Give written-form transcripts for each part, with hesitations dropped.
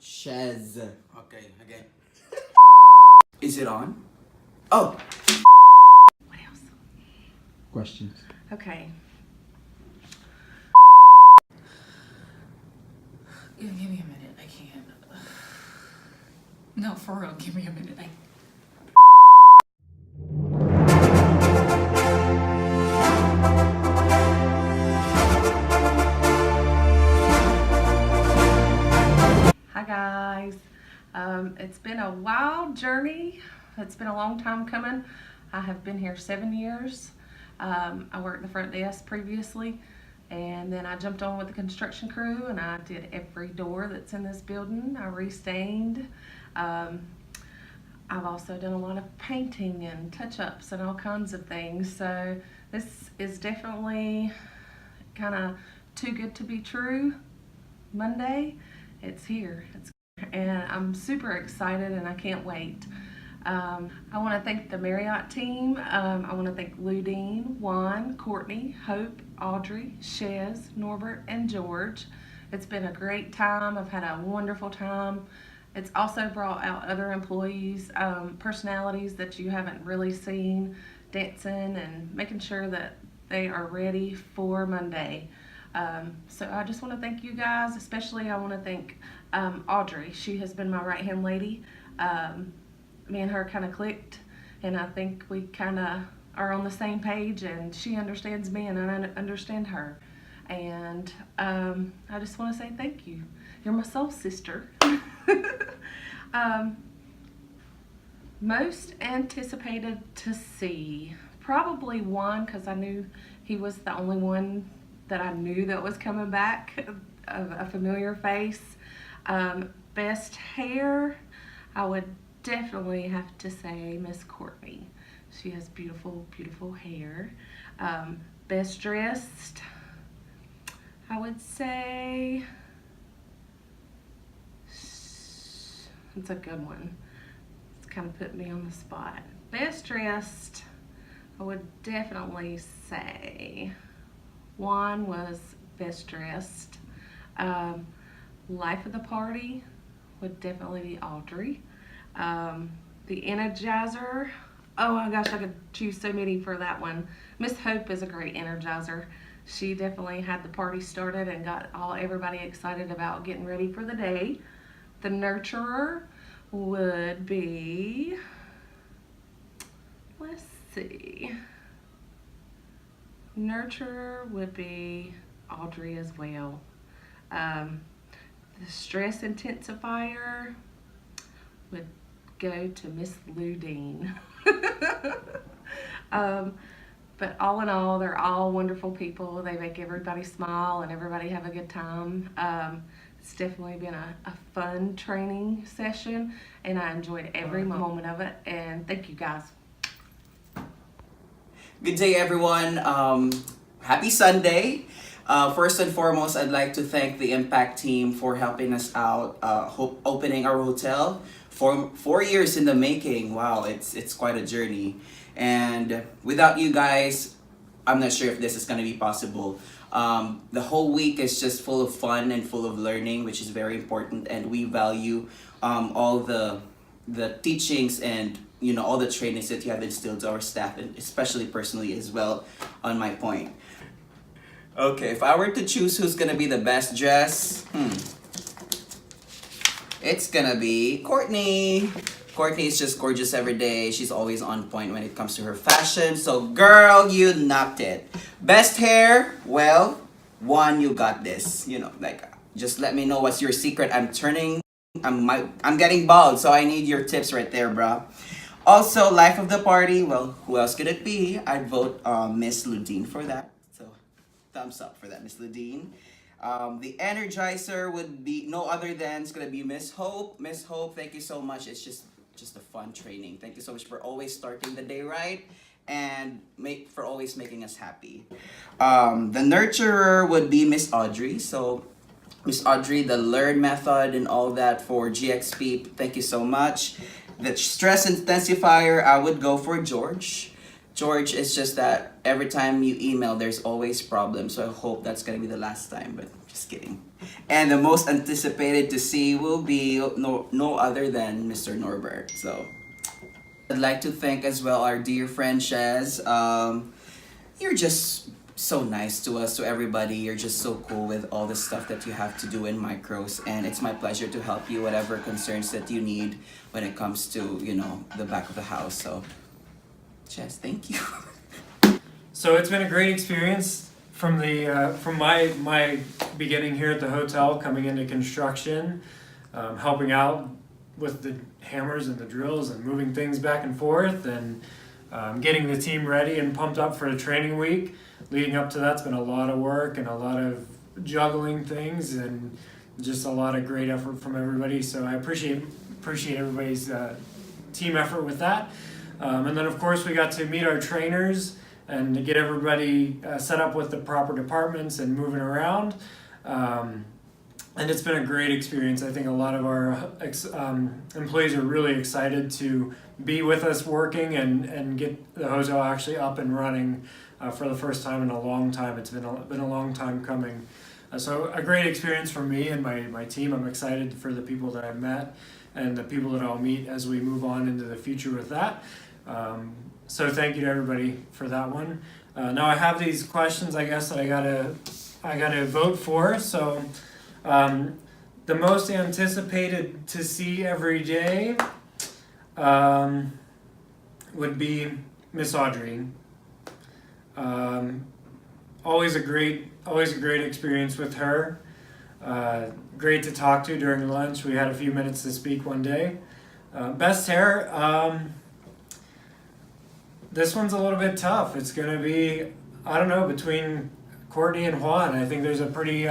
Shez. Okay, again. Is it on? Oh. What else? Questions. Okay. Give me a minute. I can't. No, for real. Give me a minute. Hi guys. It's been a wild journey. It's been a long time coming. I have been here 7 years. I worked the front desk previously, and then I jumped on with the construction crew and I did every door that's in this building. I restained. I've also done a lot of painting and touch-ups and all kinds of things. So this is definitely kind of too good to be true. Monday, it's here. And I'm super excited and I can't wait. I want to thank the Marriott team. I want to thank Ludine, Juan, Courtney, Hope, Audrey, Shez, Norbert, and George. It's been a great time. I've had a wonderful time. It's also brought out other employees, personalities that you haven't really seen, dancing and making sure that they are ready for Monday. So I just want to thank you guys. Especially I want to thank Audrey. She has been my right-hand lady. Me and her kind of clicked, and I think we kind of are on the same page, and she understands me and I understand her. And I just want to say thank you. You're my soul sister. Most anticipated to see, probably Juan, because I knew he was the only one that I knew that was coming back, a familiar face. Best hair, I would definitely have to say Miss Courtney. She has beautiful, beautiful hair. Best dressed, I would say, it's a good one. It's kind of put me on the spot. Best dressed, I would definitely say Juan was best dressed. Life of the party would definitely be Audrey. The Energizer, oh my gosh, I could choose so many for that one. Miss Hope is a great Energizer. She definitely had the party started and got everybody excited about getting ready for the day. The Nurturer would be, let's see, Nurturer would be Audrey as well. The Stress Intensifier would go to Miss Ludine. But all in all, they're all wonderful people. They make everybody smile and everybody have a good time. It's definitely been a fun training session, and I enjoyed every moment of it. And thank you guys. Good day, everyone. Happy Sunday. First and foremost, I'd like to thank the Impact team for helping us out, opening our hotel. 4 years in the making. Wow, it's quite a journey. And without you guys, I'm not sure if this is going to be possible. The whole week is just full of fun and full of learning, which is very important. And we value all the teachings and all the trainings that you have instilled to our staff, and especially personally as well on my point. Okay, if I were to choose who's gonna be the best dress, it's gonna be Courtney. Courtney is just gorgeous every day. She's always on point when it comes to her fashion. So girl, you knocked it. Best hair, well, Juan, you got this. Just let me know what's your secret. I'm getting bald, so I need your tips right there, bruh. Also, life of the party, well, who else could it be? I'd vote Miss Ludine for that. So, thumbs up for that, Miss Ludine. The Energizer would be no other than, it's gonna be Miss Hope. Miss Hope, thank you so much. It's just a fun training. Thank you so much for always starting the day right and for always making us happy. The Nurturer would be Miss Audrey. So, Miss Audrey, the learn method and all that for GXP, thank you so much. The Stress Intensifier, I would go for George. George, it's just that every time you email, there's always problems. So I hope that's going to be the last time, but just kidding. And the most anticipated to see will be no other than Mr. Norbert. So I'd like to thank as well our dear friend Shez. You're just so nice to us, to everybody. You're just so cool with all the stuff that you have to do in micros, and it's my pleasure to help you whatever concerns that you need when it comes to, you know, the back of the house. So Shez, thank you. So it's been a great experience from my beginning here at the hotel, coming into construction, helping out with the hammers and the drills and moving things back and forth, and getting the team ready and pumped up for the training week. Leading up to that's been a lot of work and a lot of juggling things and just a lot of great effort from everybody. So I appreciate everybody's team effort with that. And then of course we got to meet our trainers and to get everybody set up with the proper departments and moving around. And it's been a great experience. I think a lot of our employees are really excited to be with us working and get the hotel actually up and running for the first time in a long time. It's been a long time coming. So a great experience for me and my team. I'm excited for the people that I've met and the people that I'll meet as we move on into the future with that. So thank you to everybody for that one. Now I have these questions, I guess, that I gotta vote for. So the most anticipated to see every day would be Miss Audrey. Always a great experience with her. Great to talk to during lunch. We had a few minutes to speak one day. Best hair. This one's a little bit tough. It's gonna be, I don't know, between Courtney and Juan. I think there's a pretty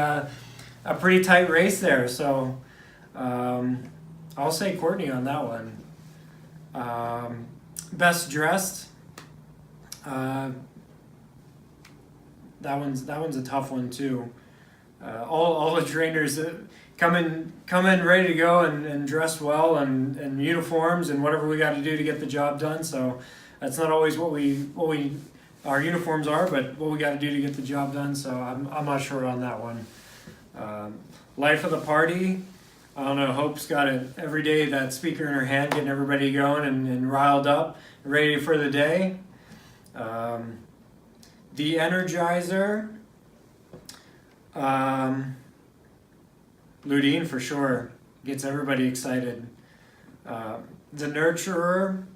tight race there. So I'll say Courtney on that one. Best dressed. That one's a tough one too. All the trainers come in ready to go and dressed well and uniforms and whatever we got to do to get the job done. So that's not always what our uniforms are, but what we got to do to get the job done. So I'm not sure on that one. Life of the party. I don't know. Hope's got it every day. That speaker in her hand, getting everybody going and riled up, ready for the day. The Energizer. Ludine for sure gets everybody excited. The Nurturer.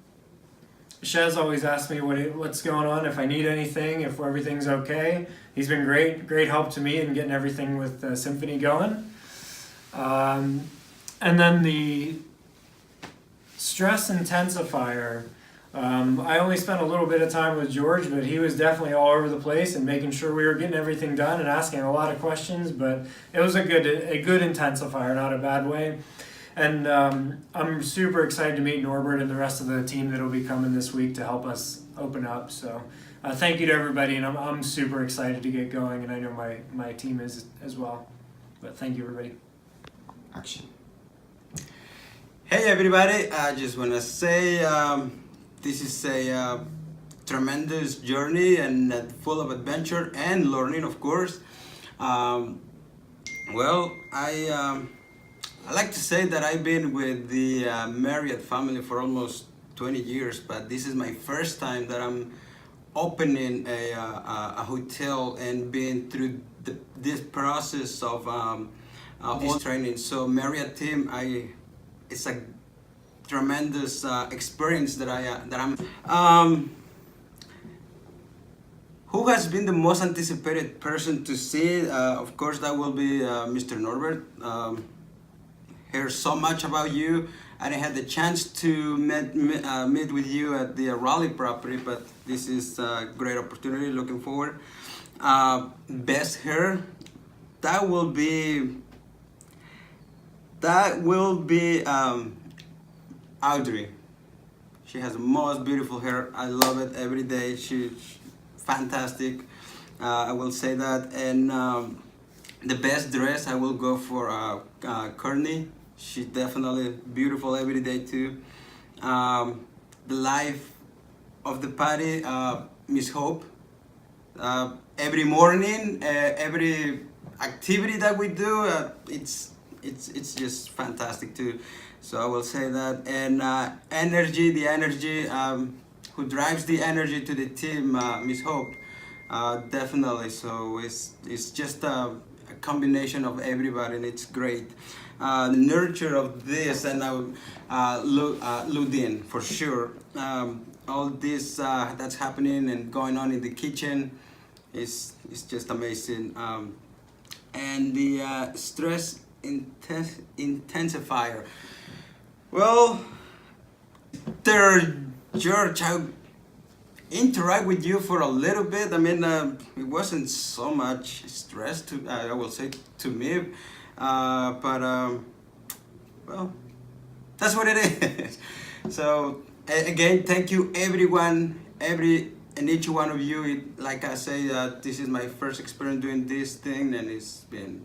Shez always asks me what's going on, if I need anything, if everything's okay. He's been great help to me in getting everything with the symphony going. And then the Stress Intensifier. I only spent a little bit of time with George, but he was definitely all over the place and making sure we were getting everything done and asking a lot of questions. But it was a good intensifier, not a bad way. And I'm super excited to meet Norbert and the rest of the team that will be coming this week to help us open up. So thank you to everybody, and I'm super excited to get going, and I know my team is as well. But thank you, everybody. Action. Hey everybody, I just want to say this is a tremendous journey and full of adventure and learning, of course. Well, I like to say that I've been with the Marriott family for almost 20 years, but this is my first time that I'm opening a hotel and being through this process of this training. So Marriott team, it's a tremendous experience that I'm. Who has been the most anticipated person to see? Of course, that will be Mr. Norbert. Heard so much about you. I didn't have the chance to meet with you at the Raleigh property, but this is a great opportunity. Looking forward. Best hair. That will be Audrey. She has the most beautiful hair. I love it every day. She's fantastic. I will say that. And the best dress, I will go for Courtney. She's definitely beautiful every day too. The life of the party, Miss Hope. Every morning, every activity that we do, it's just fantastic too. So I will say that. And the energy who drives the energy to the team, Miss Hope, definitely. So it's just a combination of everybody, and it's great. The nurture of this, and Ludin for sure. All this that's happening and going on in the kitchen is just amazing. And the stress intensifier. Well, George, I interact with you for a little bit. I mean, it wasn't so much stress I will say to me, but well, that's what it is. So again, thank you everyone, and each one of you. Like I say, this is my first experience doing this thing, and it's been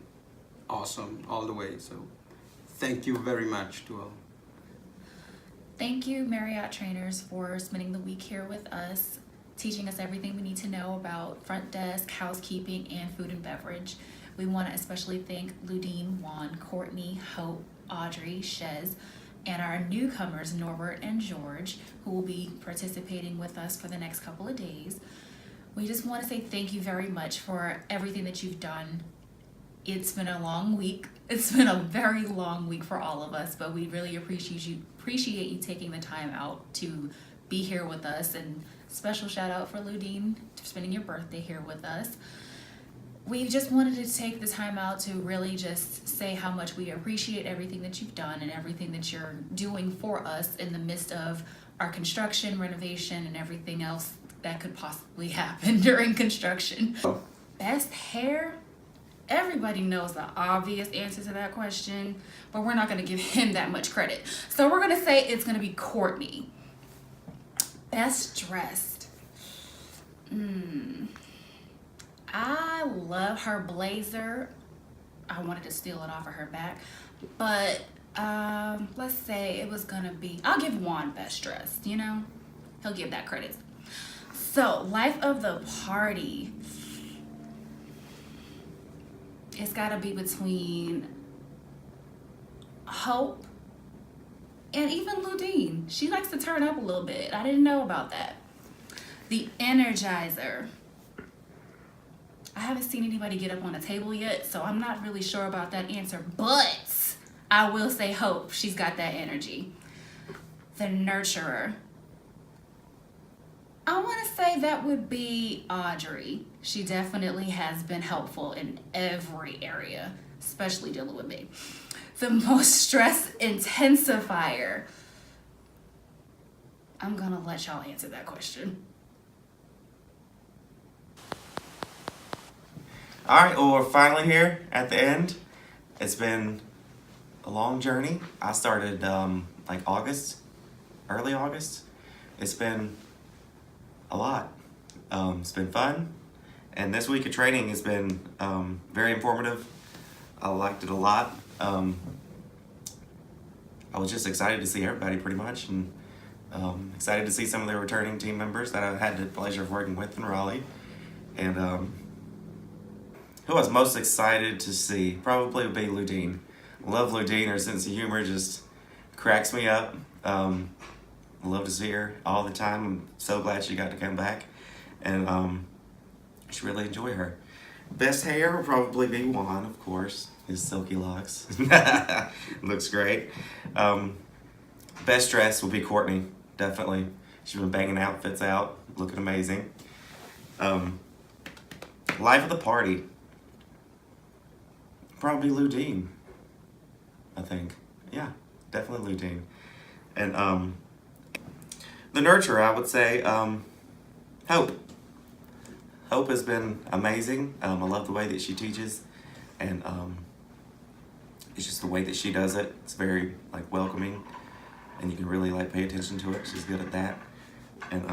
awesome all the way. So thank you very much to all. Thank you, Marriott trainers, for spending the week here with us, teaching us everything we need to know about front desk, housekeeping, and food and beverage. We want to especially thank Ludine, Juan, Courtney, Hope, Audrey, Shez, and our newcomers, Norbert and George, who will be participating with us for the next couple of days. We just want to say thank you very much for everything that you've done. It's been a long week. It's been a very long week for all of us, but we really appreciate you taking the time out to be here with us. And special shout out for Ludine for spending your birthday here with us. We just wanted to take the time out to really just say how much we appreciate everything that you've done and everything that you're doing for us in the midst of our construction, renovation, and everything else that could possibly happen during construction. Best hair? Everybody knows the obvious answer to that question, but we're not going to give him that much credit. So we're going to say it's going to be Courtney. Best dressed. I love her blazer. I wanted to steal it off of her back, but let's say it was going to be, I'll give Juan best dressed, you know? He'll give that credit. So, life of the party. It's got to be between Hope and even Ludine. She likes to turn up a little bit. I didn't know about that. The Energizer. I haven't seen anybody get up on a table yet, so I'm not really sure about that answer. But I will say Hope. She's got that energy. The Nurturer. I want to say that would be Audrey. She definitely has been helpful in every area, especially dealing with me. The most stress intensifier. I'm going to let y'all answer that question. All right, well, we're finally here at the end. It's been a long journey. I started like August, early August. It's been a lot. It's been fun. And this week of training has been very informative. I liked it a lot. I was just excited to see everybody pretty much, and excited to see some of the returning team members that I had the pleasure of working with in Raleigh. And who I was most excited to see probably would be Ludine. I love Ludine. Her sense of humor just cracks me up. I love to see her all the time. I'm so glad she got to come back, and I should really enjoy her. Best hair will probably be Juan, of course. His silky locks. Looks great. Best dress will be Courtney, definitely. She's been banging outfits out, looking amazing. Life of the party, probably Ludine, I think. Yeah, definitely Ludine. And the nurturer, I would say, Hope. Hope has been amazing. I love the way that she teaches, and it's just the way that she does it. It's very like welcoming, and you can really like pay attention to it. She's good at that, and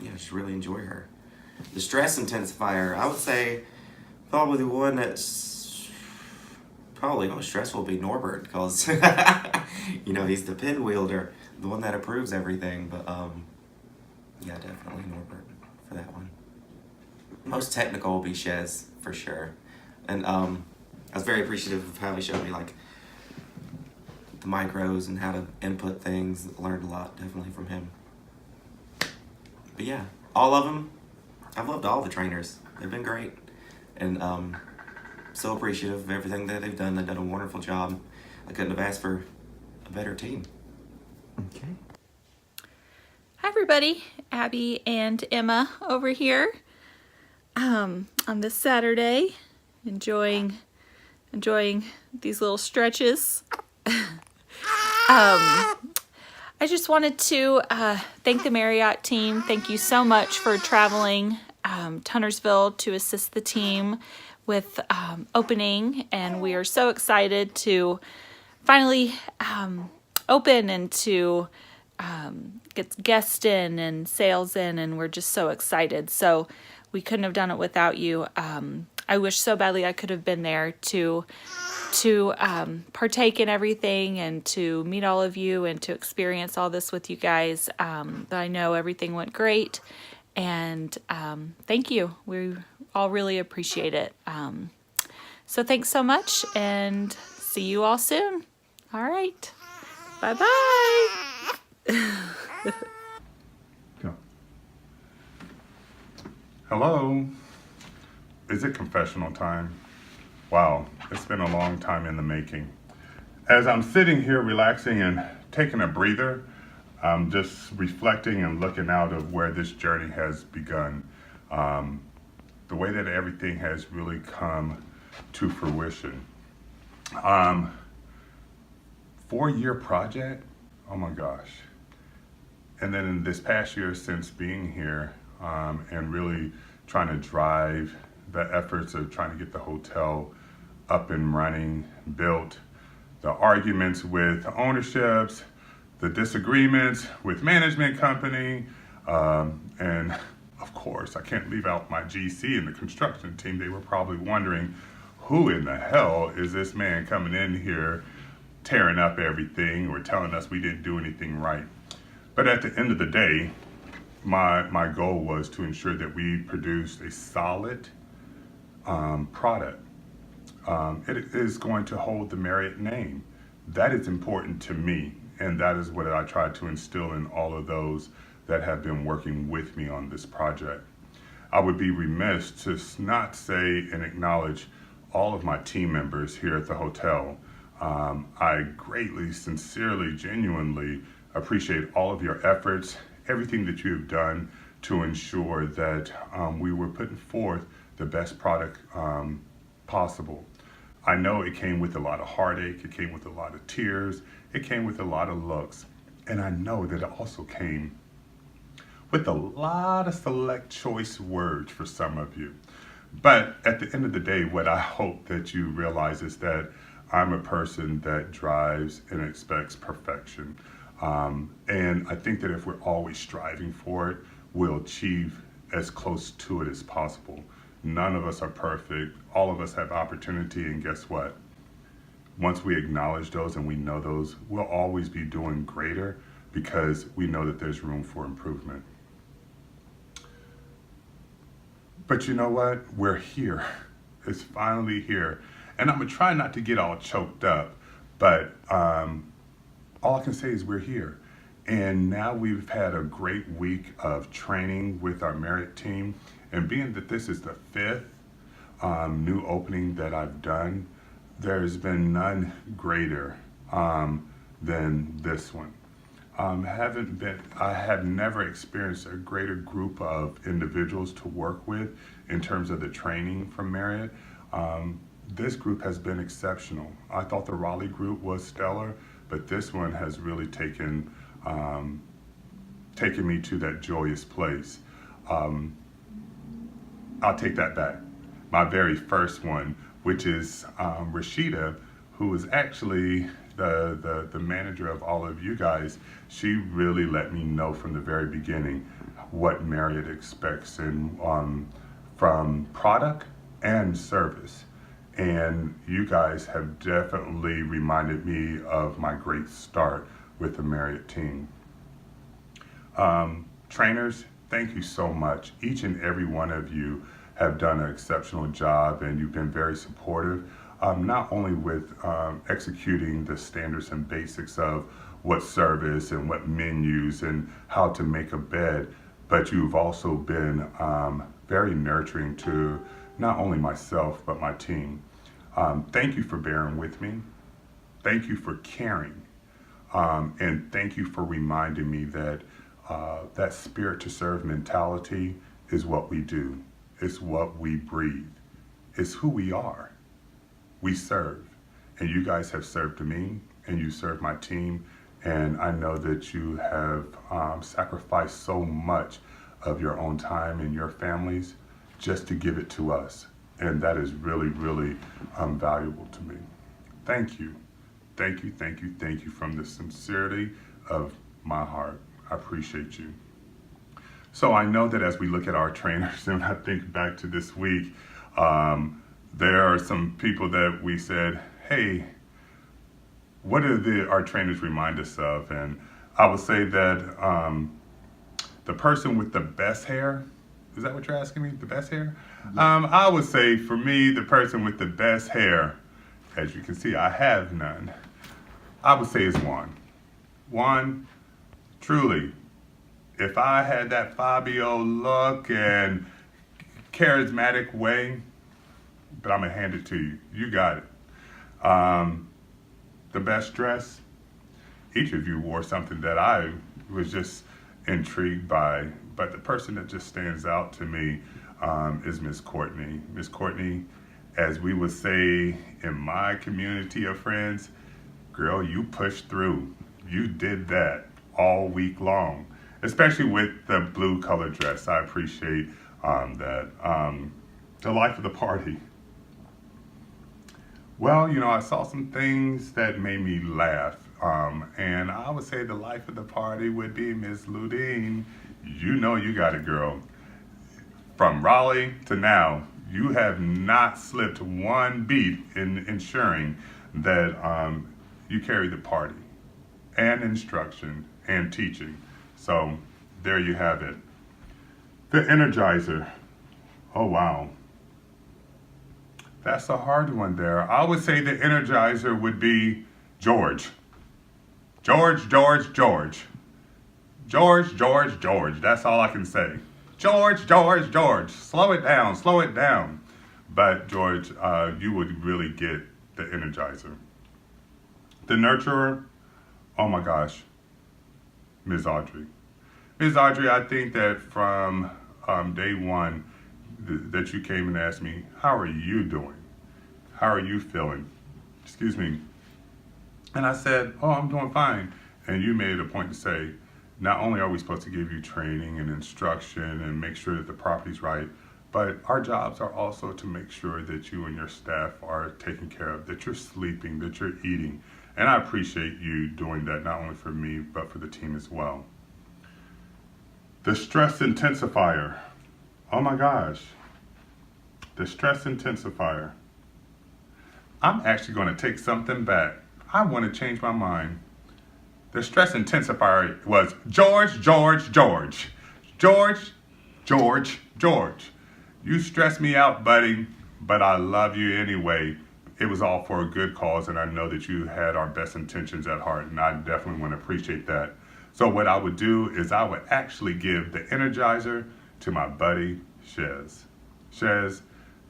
yeah, just really enjoy her. The stress intensifier, I would say, probably the one that's probably most stressful would be Norbert, because you know, he's the pin wielder, the one that approves everything. But yeah, definitely Norbert for that one. Most technical will be Shez, for sure. And I was very appreciative of how he showed me like the micros and how to input things. Learned a lot definitely from him. But yeah, all of them. I've loved all the trainers. They've been great, and so appreciative of everything that they've done. They've done a wonderful job. I couldn't have asked for a better team. Okay. Hi everybody, Abby and Emma over here on this Saturday, enjoying these little stretches. I just wanted to thank the Marriott team. Thank you so much for traveling to Huntersville to assist the team with opening, and we are so excited to finally open and to get guests in and sales in, and we're just so excited. So we couldn't have done it without you. I wish so badly I could have been there to partake in everything and to meet all of you and to experience all this with you guys. But I know everything went great, and thank you. We all really appreciate it. So thanks so much, and see you all soon. All right. Bye-bye. Go. Hello. Is it confessional time? Wow, it's been a long time in the making. As I'm sitting here relaxing and taking a breather, I'm just reflecting and looking out of where this journey has begun. The way that everything has really come to fruition. 4-year project? Oh my gosh. And then in this past year since being here and really trying to drive the efforts of trying to get the hotel up and running, built, the arguments with ownerships, the disagreements with management company, and of course, I can't leave out my GC and the construction team. They were probably wondering, who in the hell is this man coming in here tearing up everything or telling us we didn't do anything right? But at the end of the day, my goal was to ensure that we produced a solid product. It is going to hold the Marriott name. That is important to me, and that is what I try to instill in all of those that have been working with me on this project. I would be remiss to not say and acknowledge all of my team members here at the hotel. I greatly, sincerely, genuinely appreciate all of your efforts, everything that you have done to ensure that we were putting forth the best product possible. I know it came with a lot of heartache, it came with a lot of tears, it came with a lot of looks, and I know that it also came with a lot of select choice words for some of you. But at the end of the day, what I hope that you realize is that I'm a person that drives and expects perfection. And I think that if we're always striving for it, we'll achieve as close to it as possible. None of us are perfect. All of us have opportunity, and guess what? Once we acknowledge those and we know those, we'll always be doing greater because we know that there's room for improvement. But you know what? We're here. It's finally here. And I'm gonna try not to get all choked up, but all I can say is we're here. And now we've had a great week of training with our Marriott team. And being that this is the 5th new opening that I've done, there's been none greater than this one. I have never experienced a greater group of individuals to work with in terms of the training from Marriott. This group has been exceptional. I thought the Raleigh group was stellar, but this one has really taken me to that joyous place. I'll take that back. My very first one, which is Rashida, who is actually the manager of all of you guys. She really let me know from the very beginning what Marriott expects from product and service. And you guys have definitely reminded me of my great start with the Marriott team. Trainers, thank you so much. Each and every one of you have done an exceptional job, and you've been very supportive, not only with executing the standards and basics of what service and what menus and how to make a bed, but you've also been very nurturing to not only myself, but my team. Thank you for bearing with me. Thank you for caring. And thank you for reminding me that that spirit to serve mentality is what we do. It's what we breathe. It's who we are. We serve. And you guys have served me, and you serve my team. And I know that you have sacrificed so much of your own time and your families just to give it to us. And that is really, really valuable to me. Thank you. Thank you, thank you, thank you from the sincerity of my heart. I appreciate you. So I know that as we look at our trainers, and I think back to this week, there are some people that we said, hey, what do our trainers remind us of? And I would say that the person with the best hair, is that what you're asking me, the best hair? I would say for me, the person with the best hair, as you can see, I have none. I would say is Juan. Juan, truly, if I had that Fabio look and charismatic way, but I'm gonna hand it to you. You got it. The best dress, each of you wore something that I was just intrigued by, but the person that just stands out to me is Miss Courtney. Miss Courtney, as we would say in my community of friends, girl, you pushed through. You did that all week long, especially with the blue color dress. I appreciate that. The life of the party. Well, you know, I saw some things that made me laugh. And I would say the life of the party would be Miss Ludine. You know you got it, girl. From Raleigh to now, you have not slipped one beat in ensuring that you carry the party and instruction and teaching. So there you have it. The Energizer. Oh, wow. That's a hard one there. I would say the Energizer would be George. George. That's all I can say. George. Slow it down. But George, you would really get the Energizer. The Nurturer, oh my gosh, Ms. Audrey. Ms. Audrey, I think that from day one that you came and asked me, how are you doing? How are you feeling? Excuse me. And I said, oh, I'm doing fine. And you made it a point to say, not only are we supposed to give you training and instruction and make sure that the property's right, but our jobs are also to make sure that you and your staff are taken care of, that you're sleeping, that you're eating. And I appreciate you doing that, not only for me, but for the team as well. The stress intensifier. Oh my gosh. The stress intensifier. I'm actually going to take something back. I want to change my mind. The stress intensifier was George. You stress me out, buddy, but I love you anyway. It was all for a good cause, and I know that you had our best intentions at heart, and I definitely want to appreciate that. So what I would do is I would actually give the Energizer to my buddy, Shez. Shez,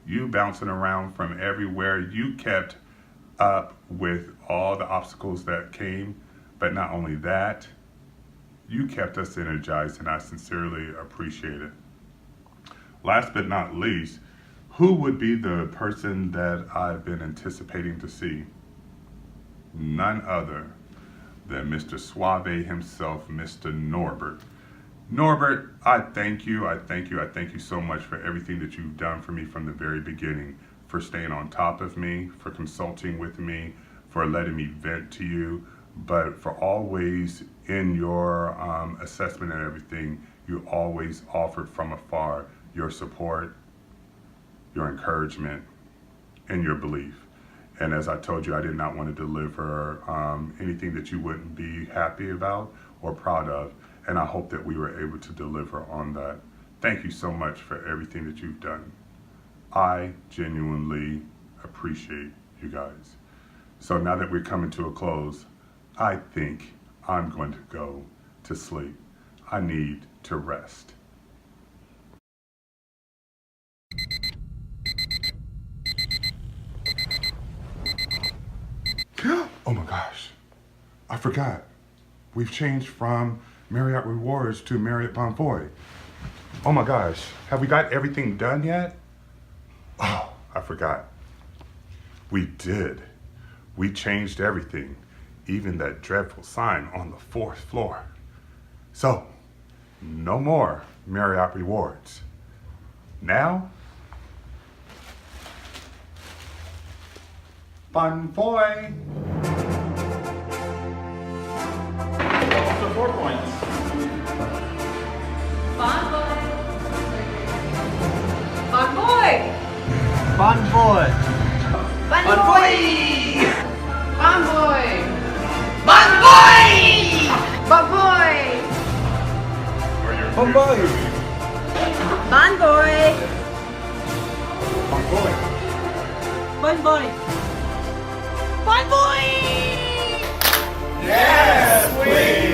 you bouncing around from everywhere. You kept up with all the obstacles that came, but not only that, you kept us energized, and I sincerely appreciate it. Last but not least, who would be the person that I've been anticipating to see? None other than Mr. Suave himself, Mr. Norbert. Norbert, I thank you so much for everything that you've done for me from the very beginning, for staying on top of me, for consulting with me, for letting me vent to you, but for always in your assessment and everything, you always offered from afar your support, your encouragement, and your belief. And as I told you, I did not want to deliver anything that you wouldn't be happy about or proud of. And I hope that we were able to deliver on that. Thank you so much for everything that you've done. I genuinely appreciate you guys. So now that we're coming to a close, I think I'm going to go to sleep. I need to rest. Oh my gosh, I forgot. We've changed from Marriott Rewards to Marriott Bonvoy. Oh my gosh, have we got everything done yet? Oh, I forgot. We did. We changed everything, even that dreadful sign on the 4th floor. So, no more Marriott Rewards. Now, Bonvoy. Up to 4 points. Bon boy. Bon boy. Bon boy. Bon boy. Bon boy. Bon boy! Bon boy. Bon boy. Bon boy. Bonvoy. Bon boy. Bon boy. Yes, queen.